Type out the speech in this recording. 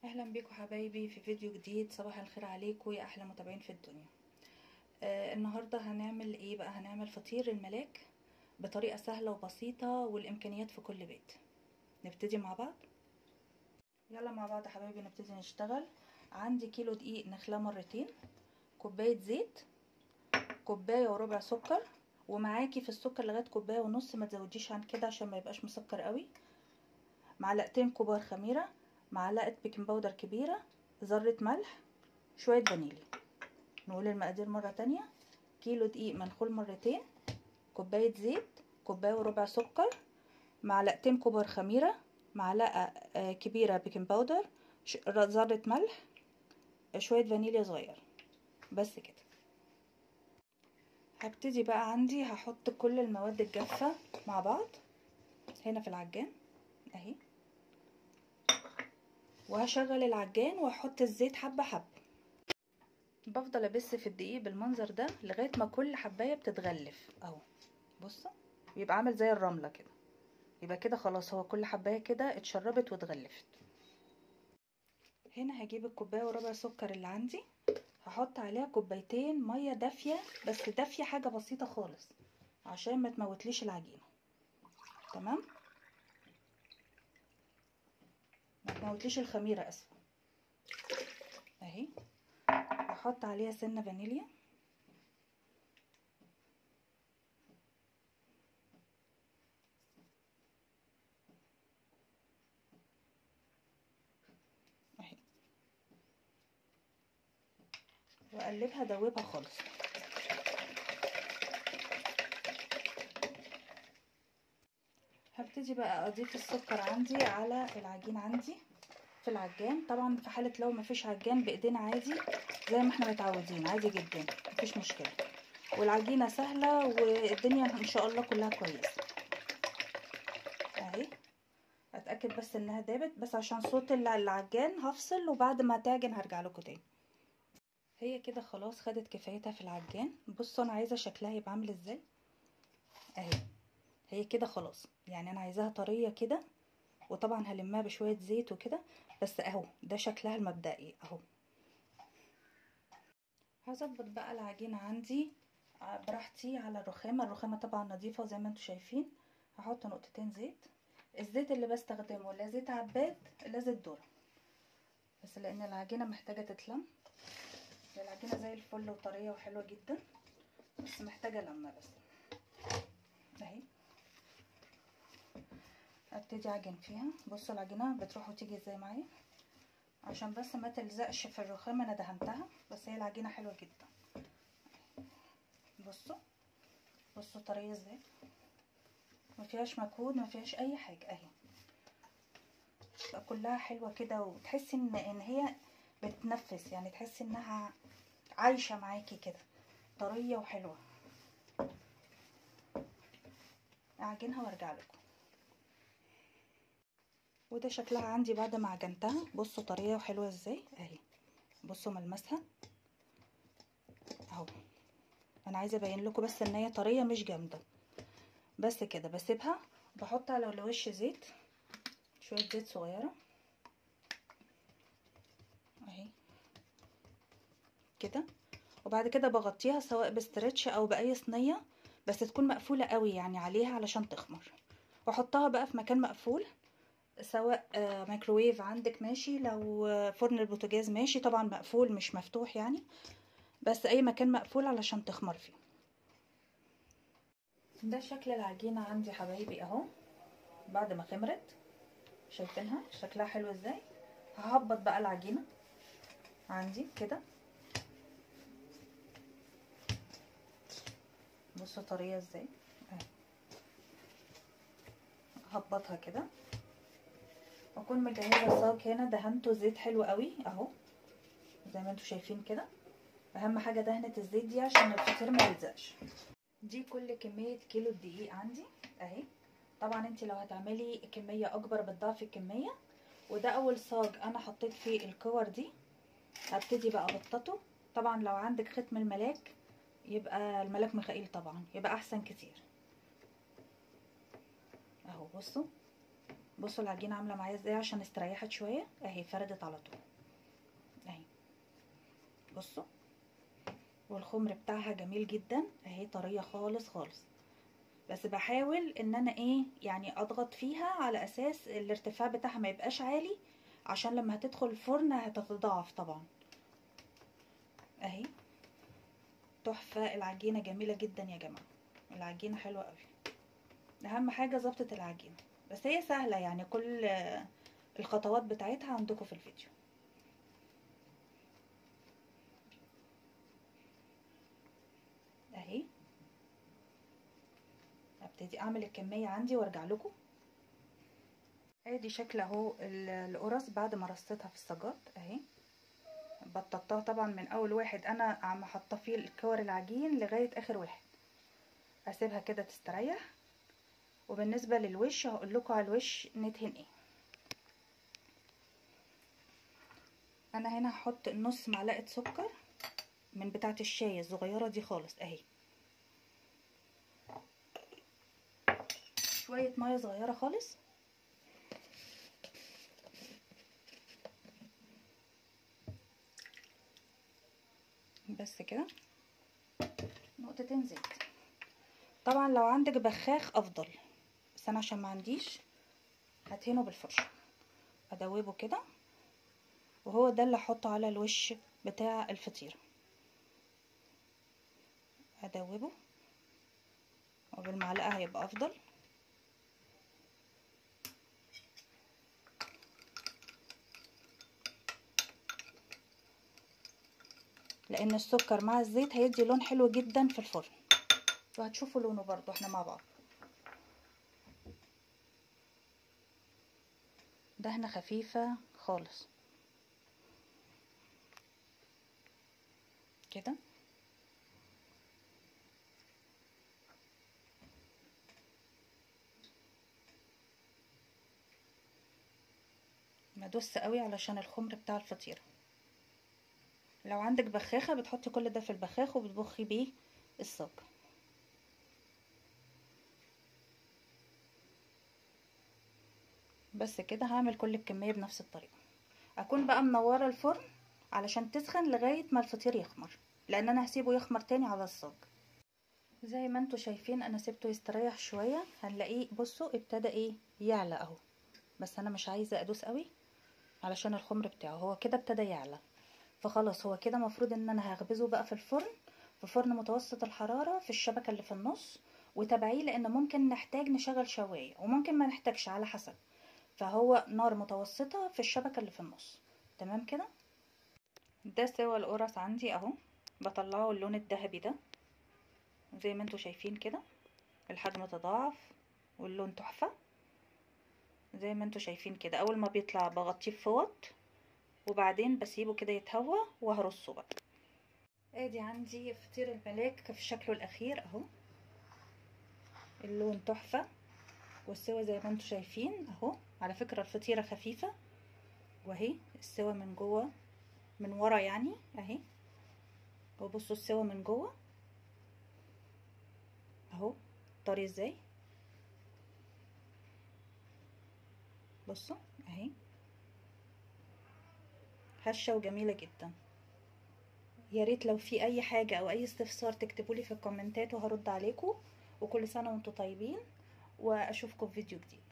اهلا بيكم حبايبي في فيديو جديد. صباح الخير عليكم يا احلى متابعين في الدنيا. النهارده هنعمل ايه بقى؟ هنعمل فطير الملاك بطريقه سهله وبسيطه والامكانيات في كل بيت. نبتدي مع بعض. يلا مع بعض حبايبي نبتدي نشتغل. عندي كيلو دقيق نخلاه مرتين، كوبايه زيت، كوبايه وربع سكر، ومعاكي في السكر لغايه كوبايه ونص، ما تزوديش عن كده عشان ما يبقاش مسكر قوي. معلقتين كبار خميره، معلقه بيكنج باودر كبيره، ذره ملح، شويه فانيليا. نقول المقادير مرة تانية: كيلو دقيق منخول مرتين، كوباية زيت، كوباية وربع سكر، معلقتين كبار خميرة، معلقة كبيرة بيكنج باودر، ذرة ملح، شوية فانيليا صغير. بس كده. هبتدي بقى عندي هحط كل المواد الجافة مع بعض هنا في العجان اهي، وهشغل العجان واحط الزيت حبة حبة. بفضل ابس في الدقيق بالمنظر ده لغايه ما كل حبايه بتتغلف اهو. بصوا بيبقى عامل زي الرمله كده، يبقى كده خلاص هو كل حبايه كده اتشربت واتغلفت. هنا هجيب الكوبايه وربع سكر اللي عندي، هحط عليها كوبايتين ميه دافيه، بس دافيه حاجه بسيطه خالص عشان ما تموتليش العجينه. تمام، ما تموتليش الخميره اسفه. اهي هحط عليها سنه فانيليا، اهي، واقلبها ادوبها خالص. هبتدي بقى اضيف السكر عندي على العجين عندي في العجان. طبعا في حاله لو مفيش عجان بايدينا عادي زي ما احنا متعودين عادي جدا، مفيش مشكله، والعجينه سهله والدنيا ان شاء الله كلها كويسه. اهي اتاكد بس انها دابت، بس عشان صوت العجان هفصل وبعد ما تعجن هرجع لكم تاني. هي كده خلاص خدت كفايتها في العجان. بصوا انا عايزه شكلها يبقى عامل ازاي. اهي هي كده خلاص، يعني انا عايزاها طريه كده، وطبعا هلمها بشويه زيت وكده، بس اهو ده شكلها المبدئي اهو. هظبط بقى العجينه عندي براحتي على الرخامه طبعا نظيفه زي ما انتم شايفين. هحط نقطتين زيت. الزيت اللي بستخدمه لا زيت عباد لا زيت ذره، بس لان العجينه محتاجه تتلم. العجينه زي الفل وطريه وحلوه جدا، بس محتاجه لمه بس. اهي ابتدي اعجن فيها. بصوا العجينه بتروح وتيجي ازاي معايا عشان بس ما تلزقش في الرخامه. انا دهنتها بس هي العجينه حلوه جدا. بصوا طريه ازاي، ما فيهاش مجهود ما فيهاش اي حاجه. اهي كلها حلوه كده، وتحسي ان هي بتتنفس، يعني تحسي انها عايشه معاكي كده، طريه وحلوه. اعجنها وارجع لكم. وده شكلها عندي بعد ما عجنتها. بصوا طريه وحلوه ازاي اهي. بصوا ملمسها اهو. انا عايزه ابين لكم بس ان هي طريه مش جامده. بس كده بسيبها. بحط على الوش زيت، شويه زيت صغيره اهي كده، وبعد كده بغطيها سواء بستريتش او باي صينيه، بس تكون مقفوله قوي يعني عليها علشان تخمر. واحطها بقى في مكان مقفول، سواء ميكروويف عندك ماشي، لو فرن البوتاجاز ماشي، طبعا مقفول مش مفتوح يعني، بس اي مكان مقفول علشان تخمر فيه. ده شكل العجينه عندي حبايبي اهو بعد ما خمرت. شايفينها شكلها حلو ازاي. ههبط بقى العجينه عندي كده. بصوا طريه ازاي. ههبطها كده، واكون مجهزه صاج هنا دهنته زيت حلو قوي اهو زي ما انتم شايفين كده. اهم حاجه دهنه الزيت دي عشان الفطير ما يلزقش. دي كل كميه كيلو الدقيق عندي اهي. طبعا انت لو هتعملي كميه اكبر بتضاعفي الكميه. وده اول صاج انا حطيت فيه الكور دي. هبتدي بقى ابططه. طبعا لو عندك ختم الملاك يبقى الملاك مخائيل طبعا يبقى احسن كتير اهو. بصوا بصوا العجينه عامله معايا ازاي عشان استريحت شويه اهي، فردت على طول اهي. بصوا والخمر بتاعها جميل جدا اهي، طريه خالص خالص. بس بحاول ان انا ايه يعني اضغط فيها على اساس الارتفاع بتاعها ما يبقاش عالي، عشان لما هتدخل الفرن هتتضاعف طبعا اهي. تحفه العجينه، جميله جدا يا جماعه، العجينه حلوه قوي. اهم حاجه ظبطه العجينه، بس هي سهله يعني، كل الخطوات بتاعتها عندكم في الفيديو اهي. ابتدي اعمل الكميه عندي وارجع لكم. ادي شكل اهو القرص بعد ما رصيتها في الصاجات اهي. بططتها طبعا من اول واحد انا عم حاطه فيه الكور العجين لغايه اخر واحد، اسيبها كده تستريح. وبالنسبه للوش هقول لكم على الوش ندهن ايه. انا هنا هحط نص معلقه سكر من بتاعه الشاي الصغيره دي خالص اهي، شويه ميه صغيره خالص، بس كده، نقطتين زيت. طبعا لو عندك بخاخ افضل، بس انا عشان ما عنديش هدهنه بالفرشه، ادوبه كده، وهو ده اللي احطه على الوش بتاع الفطيره. ادوبه وبالمعلقه هيبقى افضل. لان السكر مع الزيت هيدي لون حلو جدا في الفرن، وهتشوفوا لونه برضو احنا مع بعض. دهنه خفيفه خالص كده. ما ادوس قوي علشان الخمر بتاع الفطيره. لو عندك بخاخه بتحطي كل ده في البخاخ وبتبخي بيه الصاج. بس كده هعمل كل الكميه بنفس الطريقه. اكون بقى منوره الفرن علشان تسخن لغايه ما الفطير يخمر، لان انا هسيبه يخمر تاني على الصاج. زي ما انتوا شايفين انا سيبته يستريح شويه، هنلاقيه بصوا ابتدى ايه يعلى اهو. بس انا مش عايزه ادوس قوي علشان الخمر بتاعه، هو كده ابتدى يعلى، فخلاص هو كده مفروض ان انا هخبزه بقى في الفرن، في فرن متوسط الحراره في الشبكه اللي في النص. وتابعيه لان ممكن نحتاج نشغل شوايه وممكن ما نحتاجش على حسب، فهو نار متوسطه في الشبكه اللي في النص. تمام كده. ده سوى القرص عندي اهو، بطلعه اللون الذهبي ده زي ما انتوا شايفين كده، الحجم تضاعف واللون تحفه. زي ما انتوا شايفين كده، اول ما بيطلع بغطيه بفوط وبعدين بسيبه كده يتهوى وهرصه بقى. ادي عندي فطير الملاك في شكله الاخير اهو، اللون تحفه والسوا زي ما انتوا شايفين اهو. على فكره الفطيره خفيفه، وهي السوا من جوه من ورا يعني اهي، وبصوا السوا من جوه اهو طري ازاي، بصوا اهي هشه وجميله جدا. يا ريت لو في اي حاجه او اي استفسار تكتبولي في الكومنتات وهرد عليكم. وكل سنه وانتم طيبين، واشوفكم في فيديو جديد.